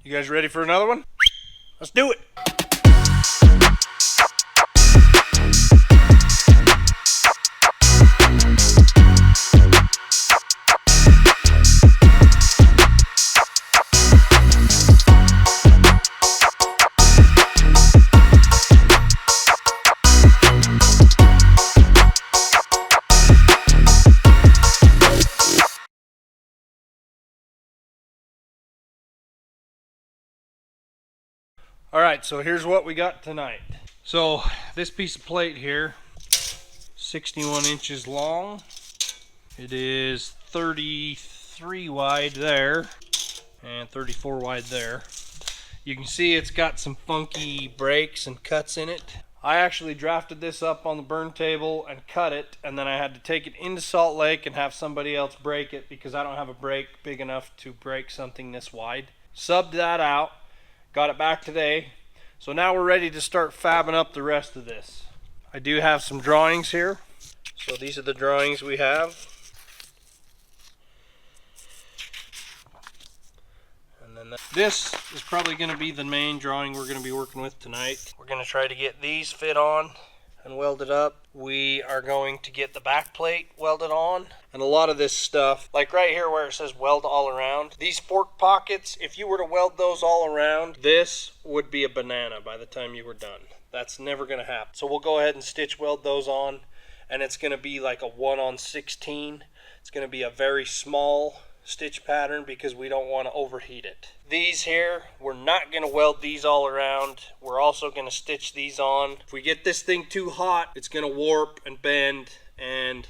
You guys ready for another one? Let's do it. Alright, so here's what we got tonight. So this piece of plate here, 61 inches long. It is 33 wide there and 34 wide there. You can see it's got some funky breaks and cuts in it. I actually drafted this up on the burn table and cut it, and then I had to take it into Salt Lake and have somebody else break it because I don't have a brake big enough to break something this wide. Subbed that out. Got it back today, so now we're ready to start fabbing up the rest of this. I do have some drawings here, so these are the drawings we have. And then this is probably going to be the main drawing we're going to be working with tonight. We're going to try to get these fit on and welded up. We are going to get the back plate welded on, and a lot of this stuff, like right here where it says weld all around, these fork pockets, if you were to weld those all around, this would be a banana by the time you were done. That's never going to happen. So we'll go ahead and stitch weld those on, and it's going to be like a 1/16. It's going to be a very small stitch pattern because we don't want to overheat it. These here, we're not going to weld these all around. We're also going to stitch these on. If we get this thing too hot, it's going to warp and bend. And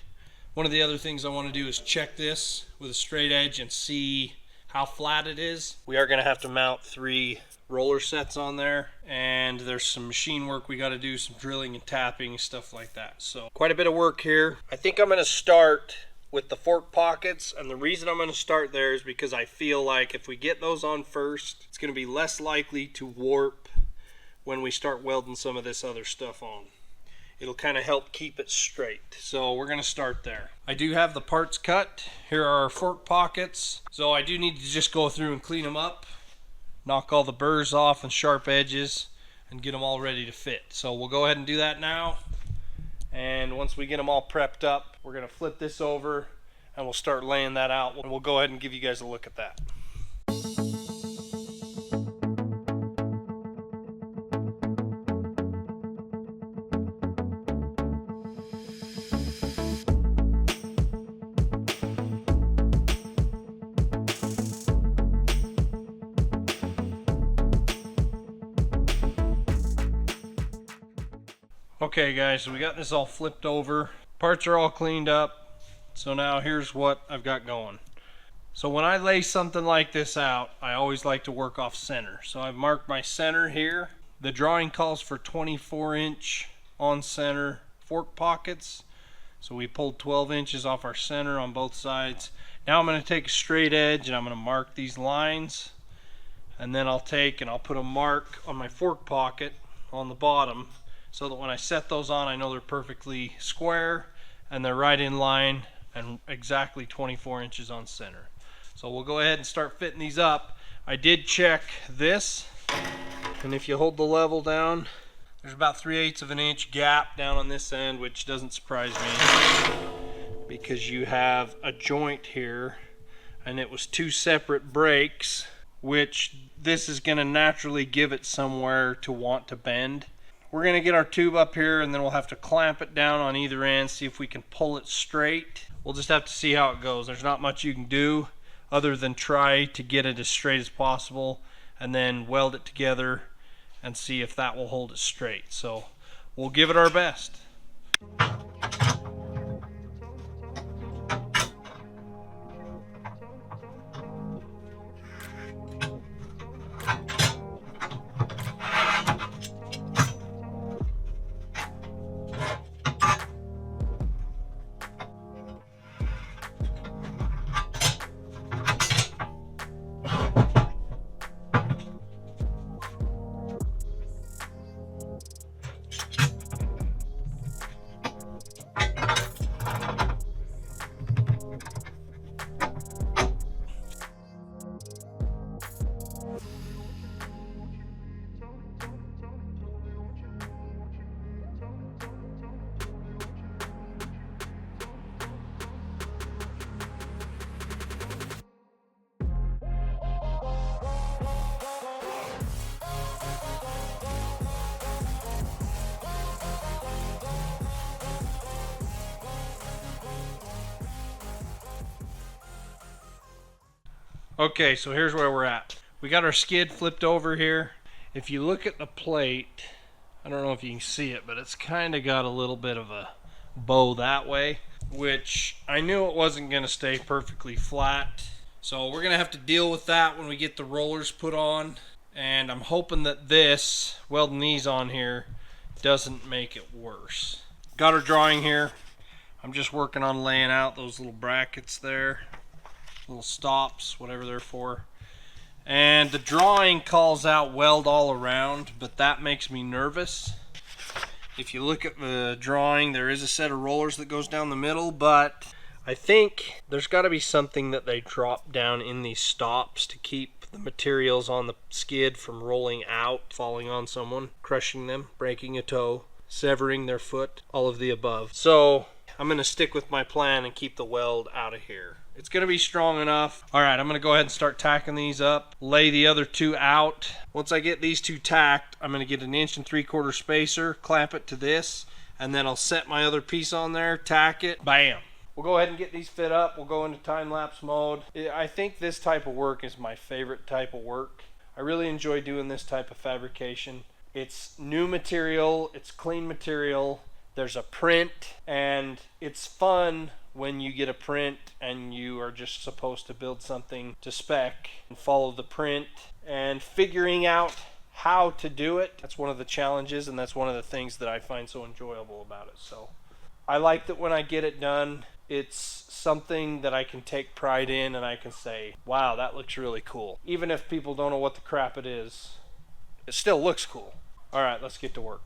one of the other things I want to do is check this with a straight edge and see how flat it is. We are going to have to mount 3 roller sets on there, and there's some machine work we got to do, some drilling and tapping and stuff like that. So quite a bit of work here. I think I'm going to start with the fork pockets, and the reason I'm going to start there is because I feel like if we get those on first, it's going to be less likely to warp when we start welding some of this other stuff on. It'll kind of help keep it straight. So we're going to start there. I do have the parts cut. Here are our fork pockets. So I do need to just go through and clean them up, knock all the burrs off and sharp edges, and get them all ready to fit. So we'll go ahead and do that now. And once we get them all prepped up, we're going to flip this over and we'll start laying that out. And we'll go ahead and give you guys a look at that. Okay guys, so we got this all flipped over. Parts are all cleaned up. So now here's what I've got going. So when I lay something like this out, I always like to work off center. So I've marked my center here. The drawing calls for 24-inch on center fork pockets. So we pulled 12 inches off our center on both sides. Now I'm going to take a straight edge and I'm going to mark these lines. And then I'll put a mark on my fork pocket on the bottom, so that when I set those on, I know they're perfectly square and they're right in line and exactly 24 inches on center. So we'll go ahead and start fitting these up. I did check this, and if you hold the level down, there's about 3/8 of an inch gap down on this end, which doesn't surprise me because you have a joint here and it was 2 separate breaks, which this is going to naturally give it somewhere to want to bend. We're going to get our tube up here and then we'll have to clamp it down on either end, see if we can pull it straight. We'll just have to see how it goes. There's not much you can do other than try to get it as straight as possible and then weld it together and see if that will hold it straight. So we'll give it our best. Okay, so here's where we're at. We got our skid flipped over here. If you look at the plate, I don't know if you can see it, but it's kind of got a little bit of a bow that way, which I knew it wasn't going to stay perfectly flat. So we're going to have to deal with that when we get the rollers put on. And I'm hoping that this, welding these on here, doesn't make it worse. Got our drawing here. I'm just working on laying out those little brackets there. Little stops, whatever they're for. And the drawing calls out weld all around, but that makes me nervous. If you look at the drawing, there is a set of rollers that goes down the middle, but I think there's got to be something that they drop down in these stops to keep the materials on the skid from rolling out, falling on someone, crushing them, breaking a toe, severing their foot, all of the above. So I'm going to stick with my plan and keep the weld out of here. It's going to be strong enough. Alright, I'm going to go ahead and start tacking these up, lay the other two out. Once I get these two tacked, I'm going to get an 1 3/4 spacer, clamp it to this, and then I'll set my other piece on there, tack it, bam. We'll go ahead and get these fit up. We'll go into time-lapse mode. I think this type of work is my favorite type of work. I really enjoy doing this type of fabrication. It's new material, it's clean material, there's a print, and it's fun when you get a print and you are just supposed to build something to spec and follow the print, and figuring out how to do it. That's one of the challenges, and that's one of the things that I find so enjoyable about it. So I like that when I get it done, it's something that I can take pride in and I can say, wow, that looks really cool. Even if people don't know what the crap it is, it still looks cool. All right, let's get to work.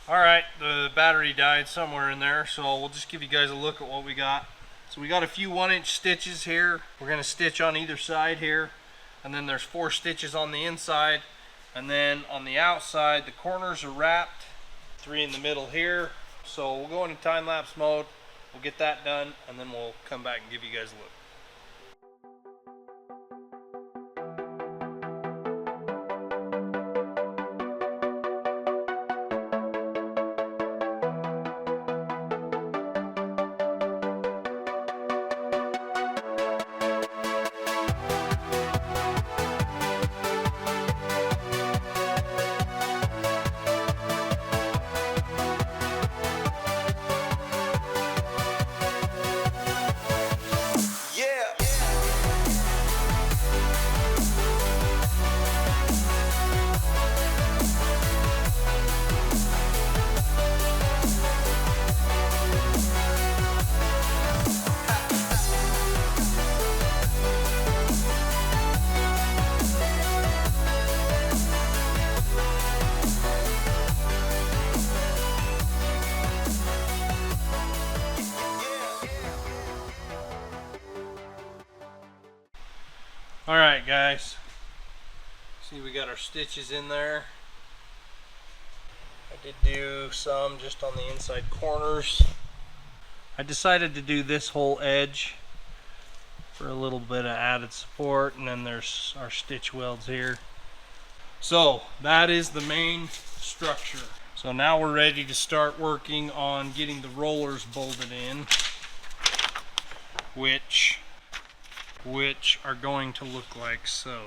Alright, the battery died somewhere in there, so we'll just give you guys a look at what we got. So we got a few 1-inch stitches here. We're going to stitch on either side here, and then there's 4 stitches on the inside, and then on the outside the corners are wrapped, 3 in the middle here. So we'll go into time-lapse mode, we'll get that done, and then we'll come back and give you guys a look. Alright guys, see we got our stitches in there. I did do some just on the inside corners. I decided to do this whole edge for a little bit of added support, and then there's our stitch welds here. So that is the main structure. So now we're ready to start working on getting the rollers bolted in, which are going to look like so.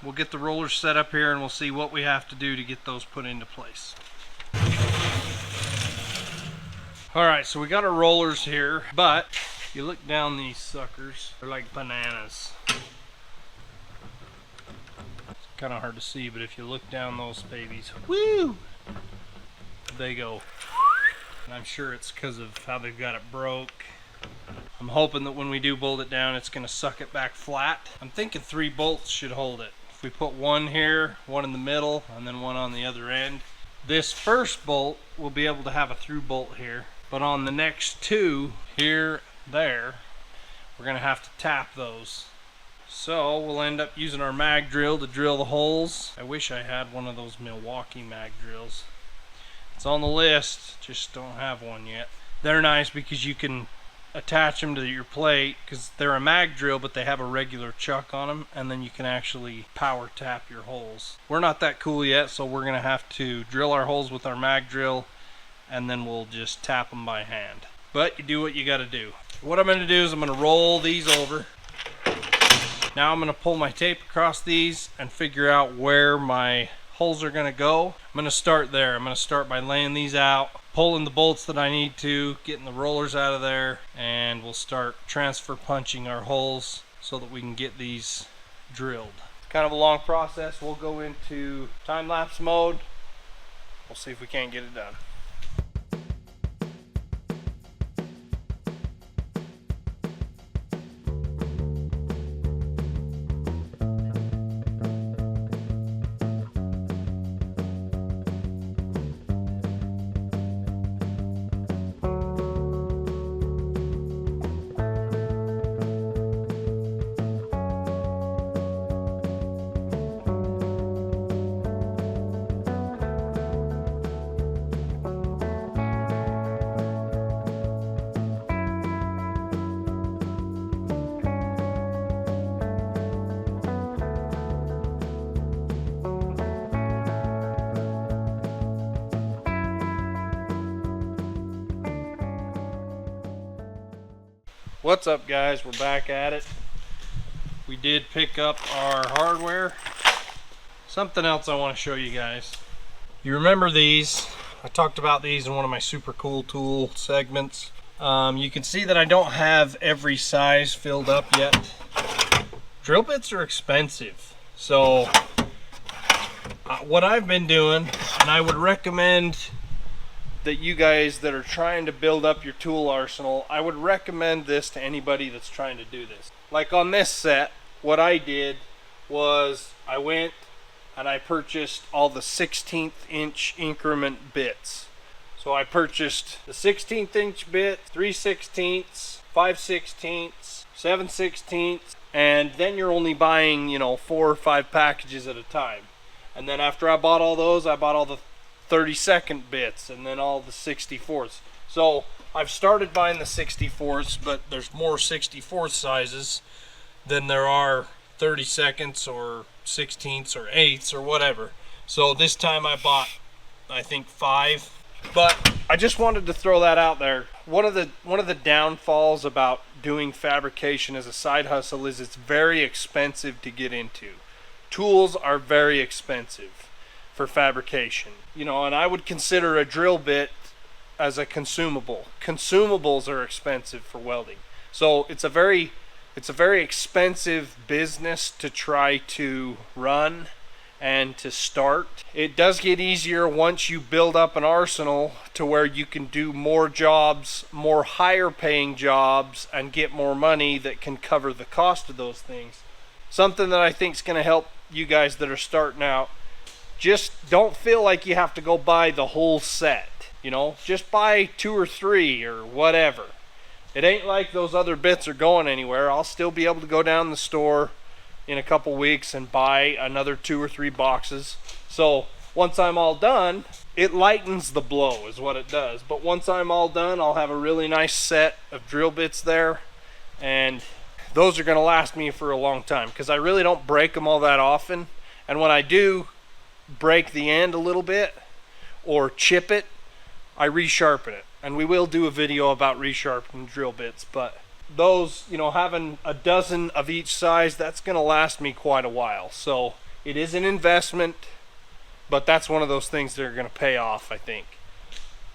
We'll get the rollers set up here and we'll see what we have to do to get those put into place. Alright, so we got our rollers here, but you look down these suckers, they're like bananas. It's kind of hard to see, but if you look down those babies, woo! They go. And I'm sure it's because of how they've got it broke. I'm hoping that when we do bolt it down, it's going to suck it back flat. I'm thinking 3 bolts should hold it. If we put one here, one in the middle, and then one on the other end, this first bolt will be able to have a through bolt here. But on the next 2, here, there, we're going to have to tap those. So we'll end up using our mag drill to drill the holes. I wish I had one of those Milwaukee mag drills. It's on the list, just don't have one yet. They're nice because you can attach them to your plate, because they're a mag drill but they have a regular chuck on them, and then you can actually power tap your holes. We're not that cool yet, so we're going to have to drill our holes with our mag drill, and then we'll just tap them by hand. But you do what you got to do. What I'm going to do is I'm going to roll these over. Now I'm going to pull my tape across these and figure out where my holes are going to go. I'm going to start there. I'm going to start by laying these out, pulling the bolts that I need to, getting the rollers out of there, and we'll start transfer punching our holes so that we can get these drilled. Kind of a long process. We'll go into time-lapse mode. We'll see if we can't get it done. What's up guys, we're back at it. We did pick up our hardware. Something else I want to show you guys. You remember these? I talked about these in one of my super cool tool segments. You can see that I don't have every size filled up yet. Drill bits are expensive. So what I've been doing, and I would recommend that you guys that are trying to build up your tool arsenal, I would recommend this to anybody that's trying to do this. Like on this set, what I did was I went and I purchased all the 16th inch increment bits. So I purchased the 16th inch bit, 3/16, 5/16, 7/16, and then you're only buying, you know, 4 or 5 packages at a time. And then after I bought all those, I bought all the 32nd bits and then all the 64ths. So I've started buying the 64ths, but there's more 64th sizes than there are 32nds or 16ths or 8ths or whatever. So this time I bought, I think, 5. But I just wanted to throw that out there. One of the downfalls about doing fabrication as a side hustle is it's very expensive to get into. Tools are very expensive for fabrication, you know, and I would consider a drill bit as a consumable. Consumables are expensive for welding, so it's a very expensive business to try to run and to start. It does get easier once you build up an arsenal to where you can do more jobs, more higher paying jobs, and get more money that can cover the cost of those things. Something that I think is going to help you guys that are starting out: just don't feel like you have to go buy the whole set, you know, just buy 2 or 3 or whatever. It ain't like those other bits are going anywhere. I'll still be able to go down the store in a couple weeks and buy another 2 or 3 boxes. So once I'm all done, it lightens the blow is what it does. But once I'm all done, I'll have a really nice set of drill bits there, and those are going to last me for a long time because I really don't break them all that often. And when I do break the end a little bit or chip it, I resharpen it. And we will do a video about resharpening drill bits, but those, you know, having a dozen of each size, that's going to last me quite a while. So it is an investment, but that's one of those things that are going to pay off, I think.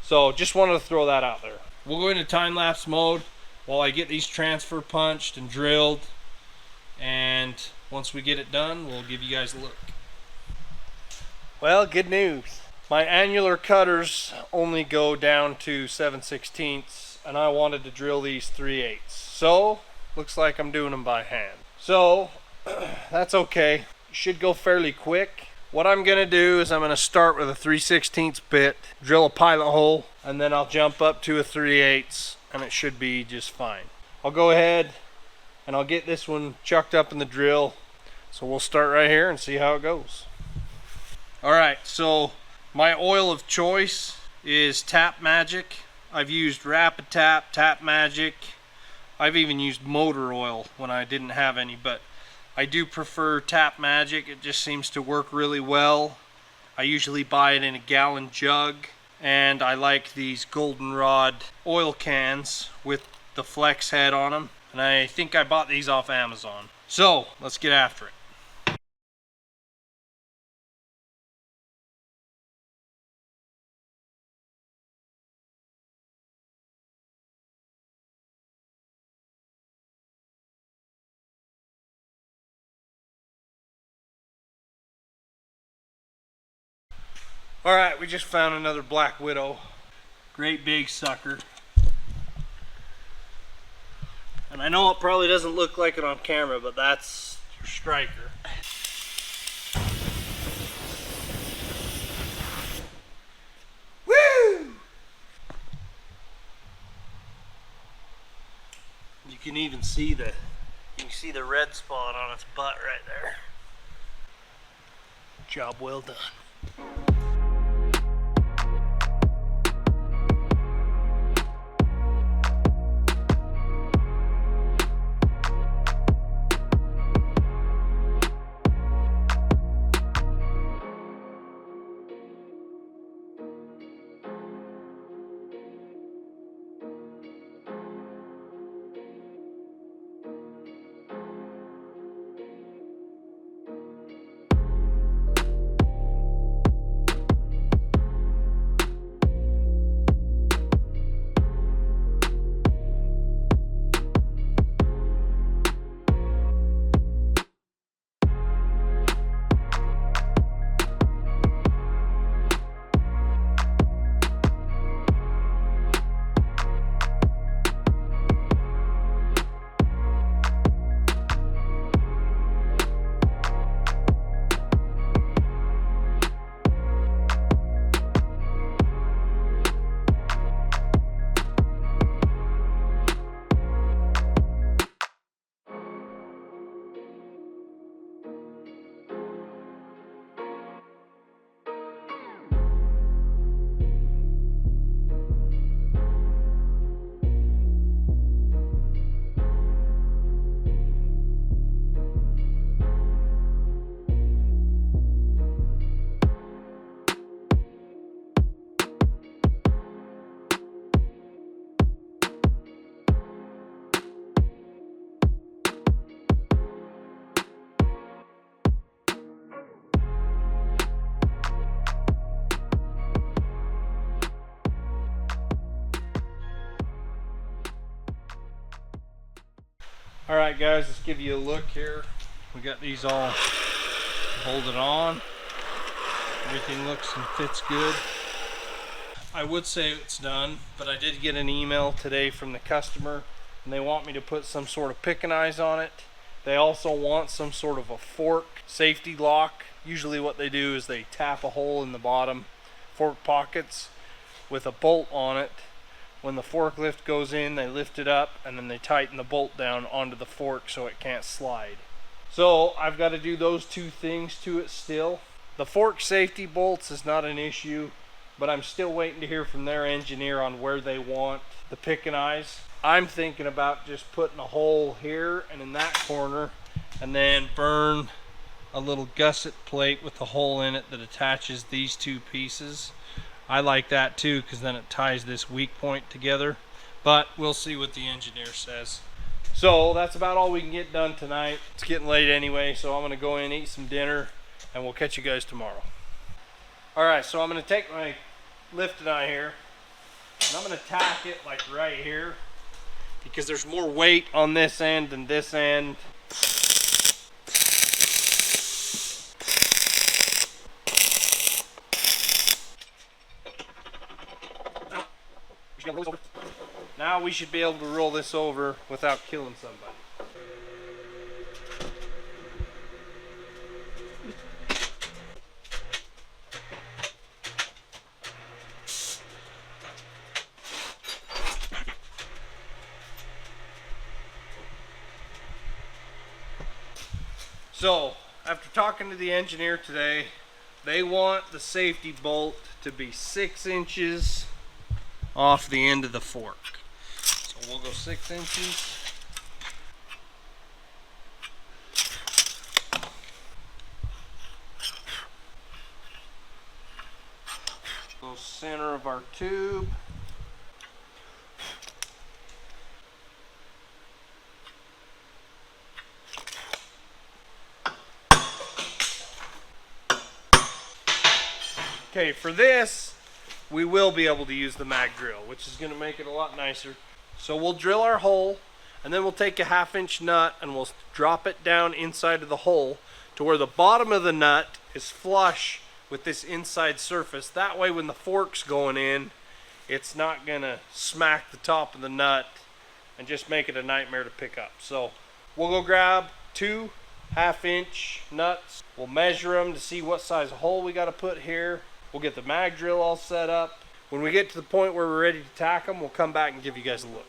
So just wanted to throw that out there. We'll go into time-lapse mode while I get these transfer punched and drilled, and once we get it done, we'll give you guys a look. Well, good news. My annular cutters only go down to 7/16, and I wanted to drill these 3/8. So, looks like I'm doing them by hand. So, that's okay. Should go fairly quick. What I'm going to do is I'm going to start with a 3/16 bit, drill a pilot hole, and then I'll jump up to a 3/8, and it should be just fine. I'll go ahead and I'll get this one chucked up in the drill. So we'll start right here and see how it goes. Alright, so my oil of choice is Tap Magic. I've used Rapid Tap, Tap Magic. I've even used motor oil when I didn't have any, but I do prefer Tap Magic. It just seems to work really well. I usually buy it in a gallon jug, and I like these goldenrod oil cans with the flex head on them, and I think I bought these off Amazon. So let's get after it. Alright, we just found another Black Widow. Great big sucker. And I know it probably doesn't look like it on camera, but that's your striker. Woo! You can even see the red spot on its butt right there. Job well done. Alright guys, let's give you a look here. We got these all bolted on. Everything looks and fits good. I would say it's done, but I did get an email today from the customer, and they want me to put some sort of pick and eyes on it. They also want some sort of a fork safety lock. Usually what they do is they tap a hole in the bottom fork pockets with a bolt on it. When the forklift goes in, they lift it up and then they tighten the bolt down onto the fork so it can't slide. So I've got to do those two things to it still. The fork safety bolts is not an issue, but I'm still waiting to hear from their engineer on where they want the pick and eyes. I'm thinking about just putting a hole here and in that corner, and then burn a little gusset plate with a hole in it that attaches these two pieces. I like that too, because then it ties this weak point together, but we'll see what the engineer says. So that's about all we can get done tonight. It's getting late anyway, so I'm gonna go in and eat some dinner, and we'll catch you guys tomorrow. Alright, so I'm gonna take my lifting eye here, and I'm gonna tack it like right here, because there's more weight on this end than this end. Now we should be able to roll this over without killing somebody. So, after talking to the engineer today, they want the safety bolt to be 6 inches off the end of the fork. So we'll go 6 inches. Go center of our tube. Okay, for this, we will be able to use the mag drill, which is going to make it a lot nicer. So we'll drill our hole, and then we'll take a 1/2 inch nut and we'll drop it down inside of the hole to where the bottom of the nut is flush with this inside surface. That way when the fork's going in, it's not going to smack the top of the nut and just make it a nightmare to pick up. So we'll go grab 2 1/2 inch nuts. We'll measure them to see what size hole we got to put here. We'll get the mag drill all set up. When we get to the point where we're ready to tack them, we'll come back and give you guys a look.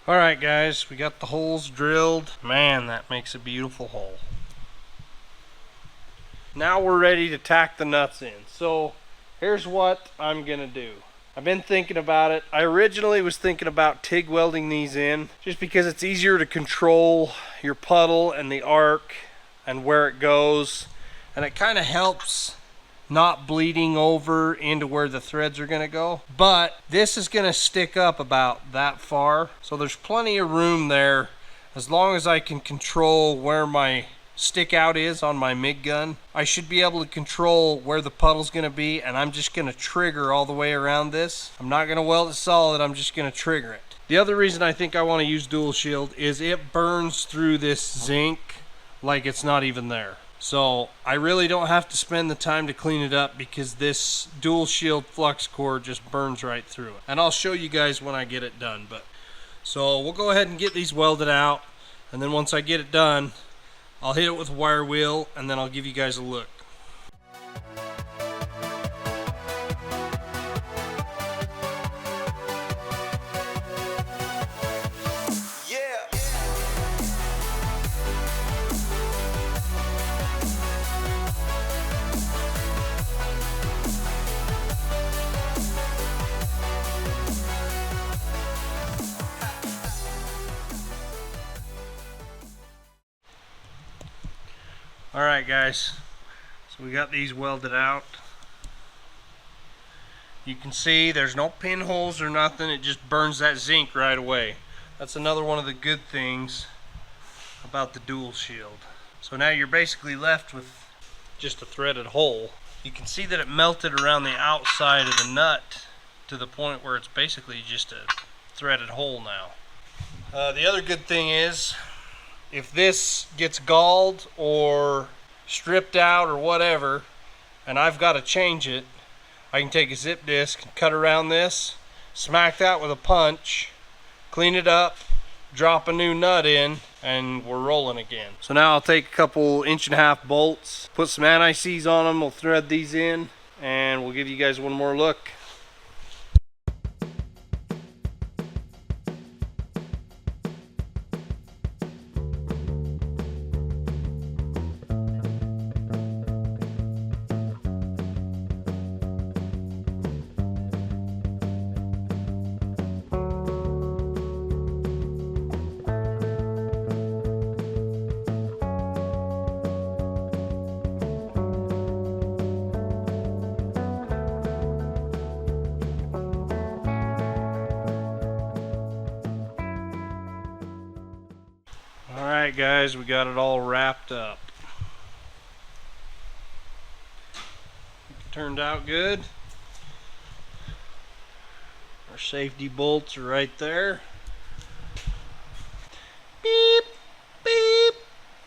Alright guys, we got the holes drilled. Man, that makes a beautiful hole. Now we're ready to tack the nuts in. So here's what I'm gonna do. I've been thinking about it. I originally was thinking about TIG welding these in just because it's easier to control your puddle and the arc and where it goes, and it kind of helps not bleeding over into where the threads are gonna go. But this is gonna stick up about that far, so there's plenty of room there as long as I can control where my stick out is on my MIG gun. I should be able to control where the puddle's gonna be, and I'm just gonna trigger all the way around this. I'm not gonna weld it solid, I'm just gonna trigger it. The other reason I think I want to use dual shield is it burns through this zinc like it's not even there. So I really don't have to spend the time to clean it up because this dual shield flux core just burns right through it. And I'll show you guys when I get it done. So we'll go ahead and get these welded out, and then once I get it done, I'll hit it with a wire wheel, and then I'll give you guys a look. Alright guys, so we got these welded out. You can see there's no pinholes or nothing, it just burns that zinc right away. That's another one of the good things about the dual shield. So now you're basically left with just a threaded hole. You can see that it melted around the outside of the nut to the point where it's basically just a threaded hole now. The other good thing is, if this gets galled or stripped out or whatever, and I've got to change it, I can take a zip disc and cut around this, smack that with a punch, clean it up, drop a new nut in, and we're rolling again. So now I'll take a couple 1.5-inch bolts, put some anti-seize on them, we'll thread these in, and we'll give you guys one more look. Alright guys, we got it all wrapped up. Turned out good. Our safety bolts are right there. Beep, beep,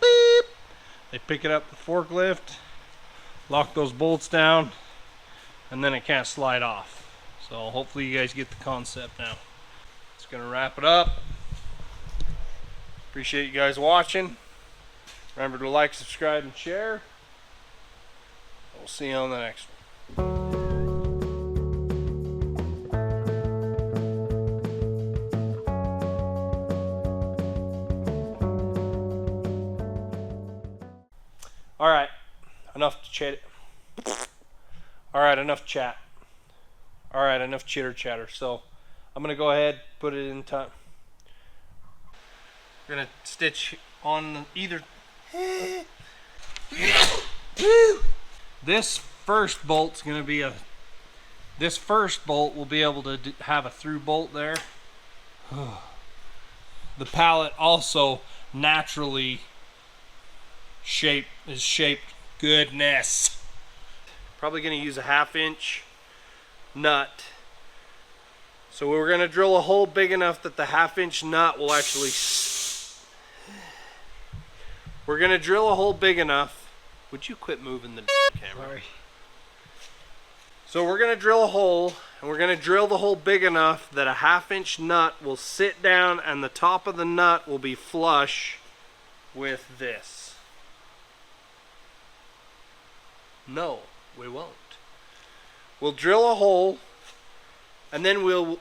beep. They pick it up the forklift, lock those bolts down, and then it can't slide off. So hopefully you guys get the concept now. It's gonna wrap it up. Appreciate you guys watching. Remember to like, subscribe, and share. We'll see you on the next one. Alright, enough to chat. Alright, enough chat. Alright, enough chitter chatter. So I'm gonna go ahead, put it in time. We're gonna stitch on either. This first bolt's gonna be a. This first bolt will be able to have a through bolt there. The pallet also naturally is shaped goodness. Probably gonna use a 1/2-inch nut. So we're gonna drill a hole big enough that the 1/2-inch nut will actually. We're gonna drill a hole big enough. Would you quit moving the camera? Sorry. So we're gonna drill a hole, and we're gonna drill the hole big enough that a 1/2-inch nut will sit down and the top of the nut will be flush with this. No, we won't. We'll drill a hole, and then we'll